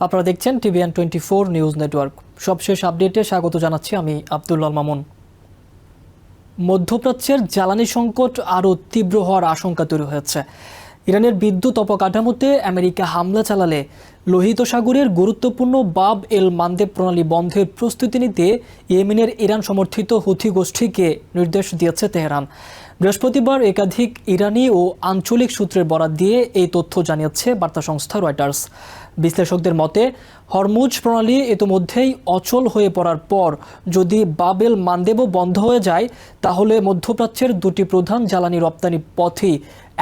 আপনারা দেখছেন TVN24 news network. সবশেষ আপডেটে স্বাগত জানাচ্ছি আমি আব্দুল্লাহ মামুন। মধ্যপ্রাচ্যের জ্বালানি সংকট আরও তীব্র হওয়ার আশঙ্কা তৈরি হয়েছে। ইরানের বিদ্যুৎ অবকাঠামোতে আমেরিকা হামলা চালালে লোহিত সাগরের গুরুত্বপূর্ণ বাব এল মান্দেব প্রণালী বন্ধের প্রস্তুতি নিতে ইয়েমেনের ইরান সমর্থিত হুথি গোষ্ঠীকে নির্দেশ দিয়েছে তেহরান। বৃহস্পতিবার একাধিক ইরানি ও আঞ্চলিক সূত্রের বরাত দিয়ে এই তথ্য জানিয়েছে বার্তা সংস্থা রয়টার্স। বিশ্লেষকদের মতে হরমুজ প্রণালী ইতিমধ্যেই অচল হয়ে পড়ার পর যদি বাবেল মান্দেবও বন্ধ হয়ে যায় তাহলে মধ্যপ্রাচ্যের দুটি প্রধান জ্বালানি রপ্তানি পথই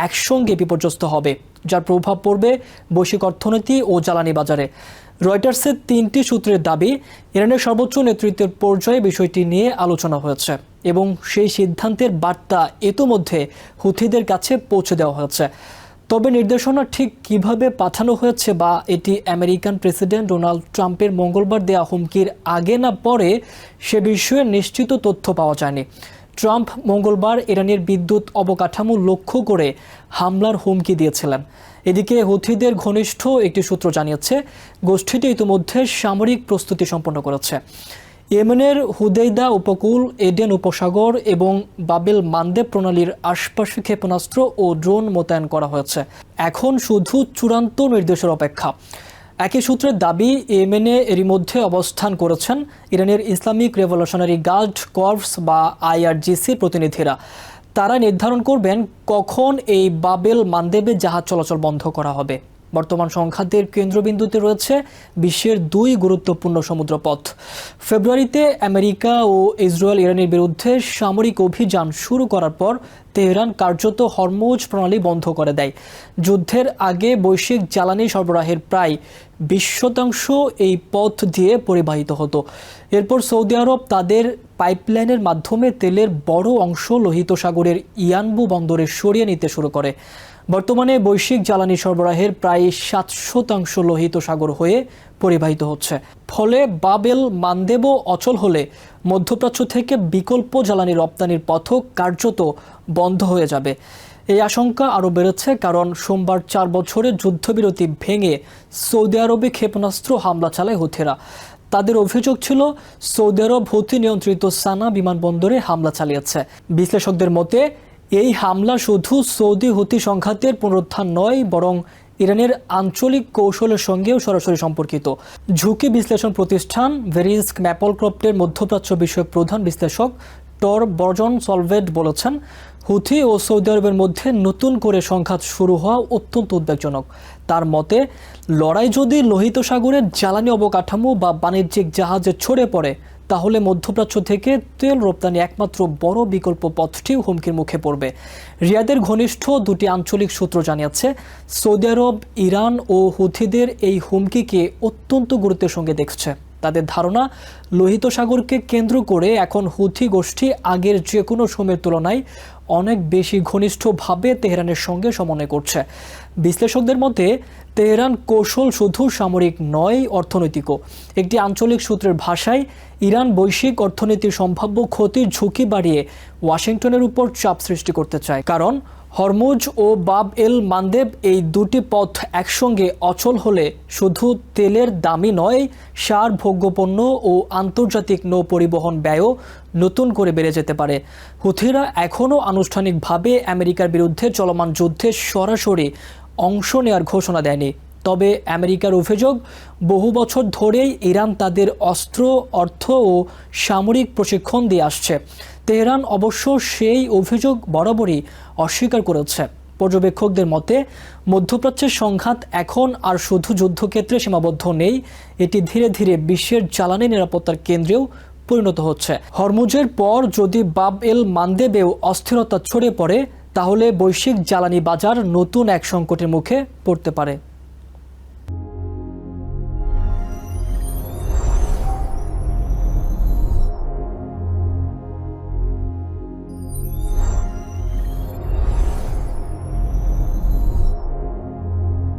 একসঙ্গে বিপর্যস্ত হবে, যার প্রভাব পড়বে বৈশ্বিক অর্থনীতি ও জ্বালানি বাজারে। রয়টার্সের 3টি সূত্রের দাবি, ইরানের সর্বোচ্চ নেতৃত্বের পর্যায়ে বিষয়টি নিয়ে আলোচনা হয়েছে এবং সেই সিদ্ধান্তের বার্তা ইতোমধ্যে হুথিদের কাছে পৌঁছে দেওয়া হয়েছে। তবে নির্দেশনা ঠিক কিভাবে পাঠানো হয়েছে বা এটি আমেরিকান প্রেসিডেন্ট ডোনাল্ড ট্রাম্পের মঙ্গলবার দেয়া হুমকির আগে না পরে সে বিষয়ে নিশ্চিত তথ্য পাওয়া যায়নি। ট্রাম্প মঙ্গলবার ইরানের বিদ্যুৎ অবকাঠামো লক্ষ্য করে হামলার হুমকি দিয়েছিলেন। এদিকে হুথিদের ঘনিষ্ঠ একটি সূত্র জানিয়েছে গোষ্ঠীটি ইতিমধ্যে সামরিক প্রস্তুতি সম্পন্ন করেছে। ইয়েমেনের হুদেইদা উপকূল, এডেন উপসাগর এবং বাবেল মান্দেব প্রণালীর আশপাশে ক্ষেপণাস্ত্র ও ড্রোন মোতায়েন করা হয়েছে। এখন শুধু চূড়ান্ত নির্দেশের অপেক্ষা। একই সূত্রের দাবি, ইয়েমেনে এরই মধ্যে অবস্থান করেছেন ইরানের ইসলামিক রেভলিউশনারি গার্ড কর্পস বা IRGC প্রতিনিধিরা। তারা নির্ধারণ করবেন কখন এই বাবেল মান্দেবে জাহাজ চলাচল বন্ধ করা হবে। বর্তমান সংঘাতের কেন্দ্রবিন্দুতে রয়েছে বিশ্বের 2 গুরুত্বপূর্ণ সমুদ্রপথ। ফেব্রুয়ারিতে আমেরিকা ও ইসরায়েল ইরানের বিরুদ্ধে সামরিক অভিযান শুরু করার পর তেহরান কার্যত হরমুজ প্রণালী বন্ধ করে দেয়। যুদ্ধের আগে বৈশ্বিক জ্বালানি সরবরাহের প্রায় 20% এই পথ দিয়ে পরিবাহিত হতো। এরপর সৌদি আরব তাদের পাইপলাইনের মাধ্যমে তেলের বড় অংশ লোহিত সাগরের ইয়ানবু বন্দরে সরিয়ে নিতে শুরু করে। বর্তমানে বৈশ্বিক জ্বালানি সরবরাহের প্রায় 7% লোহিত সাগর হয়ে পরিবাহিত হচ্ছে। ফলে বাবেল মান্দেবও অচল হলে মধ্যপ্রাচ্য থেকে বিকল্প জ্বালানি রপ্তানির পথও কার্যত বন্ধ হয়ে যাবে। এই আশঙ্কা আরও বেড়েছে কারণ সোমবার 4 বছরের যুদ্ধবিরতি ভেঙে সৌদি আরবে ক্ষেপণাস্ত্র হামলা চালায় হুথিরা। তাদের অভিযোগ ছিল সৌদি আরব হুথি নিয়ন্ত্রিত সানা বিমানবন্দরে হামলা চালিয়েছে। বিশ্লেষকদের মতে এই হামলা শুধু সৌদি হুথি সংঘাতের পুনরুত্থান নয়, বরং ইরানের আঞ্চলিক কৌশলের সঙ্গেও সরাসরি সম্পর্কিত। ঝুঁকি বিশ্লেষণ প্রতিষ্ঠান ভেরিস্ক ম্যাপলক্রফটের মধ্যপ্রাচ্য বিষয়ক প্রধান বিশ্লেষক টর বর্জন সলভেড বলেছেন, হুথি ও সৌদি আরবের মধ্যে নতুন করে সংঘাত শুরু হওয়া অত্যন্ত উদ্বেগজনক। তার মতে লড়াই যদি লোহিত সাগরের জ্বালানি অবকাঠামো বা বাণিজ্যিক জাহাজে ছড়ে পড়ে তাহলে মধ্যপ্রাচ্য থেকে তেল রপ্তানি একমাত্র বড় বিকল্প পথটিও হুমকির মুখে পড়বে। রিয়াদের ঘনিষ্ঠ 2টি আঞ্চলিক সূত্র জানিয়েছে সৌদি আরব ইরান ও হুথিদের এই হুমকিকে অত্যন্ত গুরুত্বের সঙ্গে দেখছে। তাদের ধারণা, লোহিত সাগরকে কেন্দ্র করে এখন হুথি গোষ্ঠী আগের যে কোনো সময়ের তুলনায় অনেক বেশি ঘনিষ্ঠভাবে তেহরানের সঙ্গে সমন্বয় করছে। বিশ্লেষকদের মতে তেহরান কৌশল শুধু সামরিক নয়, অর্থনৈতিকও। একটি আঞ্চলিক সূত্রের ভাষায় ইরান বৈশ্বিক অর্থনীতির সম্ভাব্য ক্ষতির ঝুঁকি বাড়িয়ে ওয়াশিংটনের উপর চাপ সৃষ্টি করতে চায়। কারণ হরমুজ ও বাব এল মান্দেব এই 2টি পথ একসঙ্গে অচল হলে শুধু তেলের দামই নয়, সার, ভোগ্যপণ্য ও আন্তর্জাতিক নৌ পরিবহন ব্যয়ও নতুন করে বেড়ে যেতে পারে। হুথিরা এখনও আনুষ্ঠানিকভাবে আমেরিকার বিরুদ্ধে চলমান যুদ্ধে সরাসরি অংশ নেওয়ার ঘোষণা দেয়নি। তবে আমেরিকার অভিযোগ, বহু বছর ধরেই ইরান তাদের অস্ত্র, অর্থ ও সামরিক প্রশিক্ষণ দিয়ে আসছে। তেহরান অবশ্য সেই অভিযোগ বরাবরই অস্বীকার করেছে। পর্যবেক্ষকদের মতে মধ্যপ্রাচ্যের সংঘাত এখন আর শুধু যুদ্ধক্ষেত্রে সীমাবদ্ধ নেই, এটি ধীরে ধীরে বিশ্বের জ্বালানি নিরাপত্তার কেন্দ্রেও পরিণত হচ্ছে। হরমুজের পর যদি বাব এল মান্দেবেও অস্থিরতা ছড়িয়ে পড়ে তাহলে বৈশ্বিক জ্বালানি বাজার নতুন এক সংকটের মুখে পড়তে পারে।